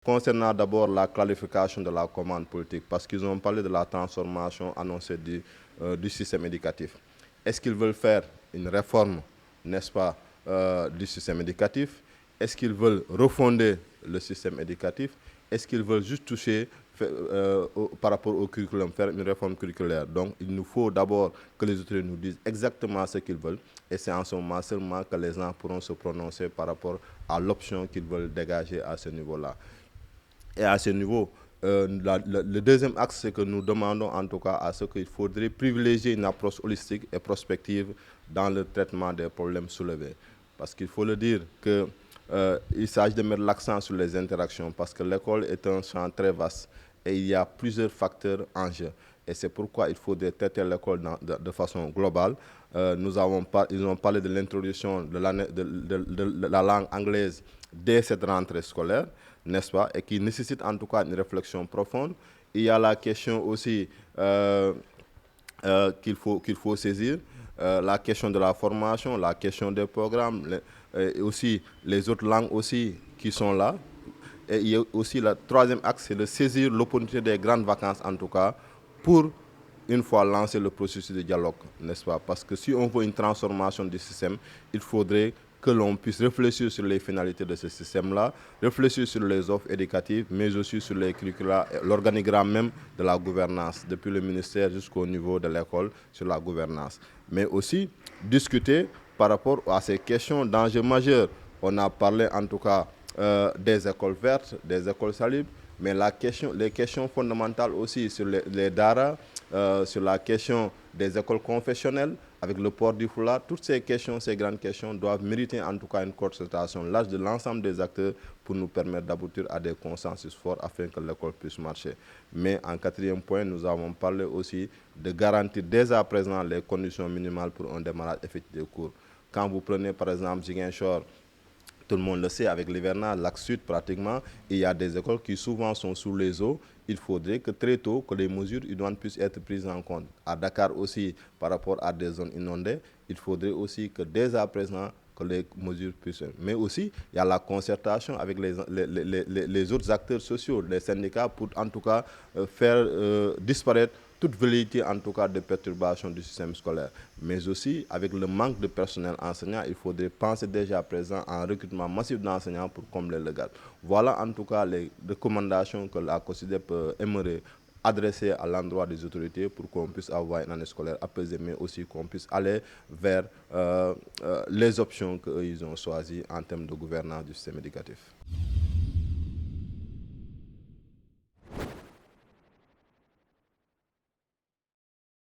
concernant d'abord la clarification de la commande politique, parce qu'ils ont parlé de la transformation annoncée du système éducatif. Est-ce qu'ils veulent faire une réforme, n'est-ce pas, du système éducatif? Est-ce qu'ils veulent refonder le système éducatif? Est-ce qu'ils veulent juste toucher par rapport au curriculum, faire une réforme curriculaire? Donc, il nous faut d'abord que les autorités nous disent exactement ce qu'ils veulent. Et c'est en ce moment seulement que les gens pourront se prononcer par rapport à l'option qu'ils veulent dégager à ce niveau-là. Et à ce niveau, le deuxième axe, c'est que nous demandons en tout cas à ce qu'il faudrait privilégier une approche holistique et prospective dans le traitement des problèmes soulevés. Parce qu'il faut le dire qu'il s'agit de mettre l'accent sur les interactions, parce que l'école est un champ très vaste et il y a plusieurs facteurs en jeu. Et c'est pourquoi il faudrait traiter l'école de façon globale. Ils ont parlé de l'introduction de la langue anglaise dès cette rentrée scolaire, n'est-ce pas, et qui nécessite en tout cas une réflexion profonde. Il y a la question aussi qu'il faut saisir, la question de la formation, la question des programmes, et aussi les autres langues aussi qui sont là. Et il y a aussi le troisième axe, c'est de saisir l'opportunité des grandes vacances en tout cas, pour une fois lancé le processus de dialogue, n'est-ce pas? Parce que si on veut une transformation du système, il faudrait que l'on puisse réfléchir sur les finalités de ce système-là, réfléchir sur les offres éducatives, mais aussi sur les curricula, l'organigramme même de la gouvernance, depuis le ministère jusqu'au niveau de l'école, sur la gouvernance. Mais aussi discuter par rapport à ces questions d'enjeux majeurs. On a parlé en tout cas des écoles vertes, des écoles salubres, mais les questions fondamentales aussi sur les daras, sur la question des écoles confessionnelles, avec le port du foulard, toutes ces questions, ces grandes questions doivent mériter en tout cas une consultation large de l'ensemble des acteurs pour nous permettre d'aboutir à des consensus forts afin que l'école puisse marcher. Mais en quatrième point, nous avons parlé aussi de garantir dès à présent les conditions minimales pour un démarrage effectif des cours. Quand vous prenez par exemple Ziguinchor, tout le monde le sait, avec l'hivernage, l'axe sud pratiquement, il y a des écoles qui souvent sont sous les eaux. Il faudrait que très tôt, que les mesures idoines puissent être prises en compte. À Dakar aussi, par rapport à des zones inondées, il faudrait aussi que dès à présent, que les mesures puissent. Mais aussi, il y a la concertation avec les autres acteurs sociaux, les syndicats, pour en tout cas faire disparaître toute velléité en tout cas de perturbation du système scolaire. Mais aussi, avec le manque de personnel enseignant, il faudrait penser déjà à présent à un recrutement massif d'enseignants pour combler le gap. Voilà en tout cas les recommandations que la COSYDEP aimerait adresser à l'endroit des autorités pour qu'on puisse avoir une année scolaire apaisée, mais aussi qu'on puisse aller vers les options qu'ils ont choisies en termes de gouvernance du système éducatif.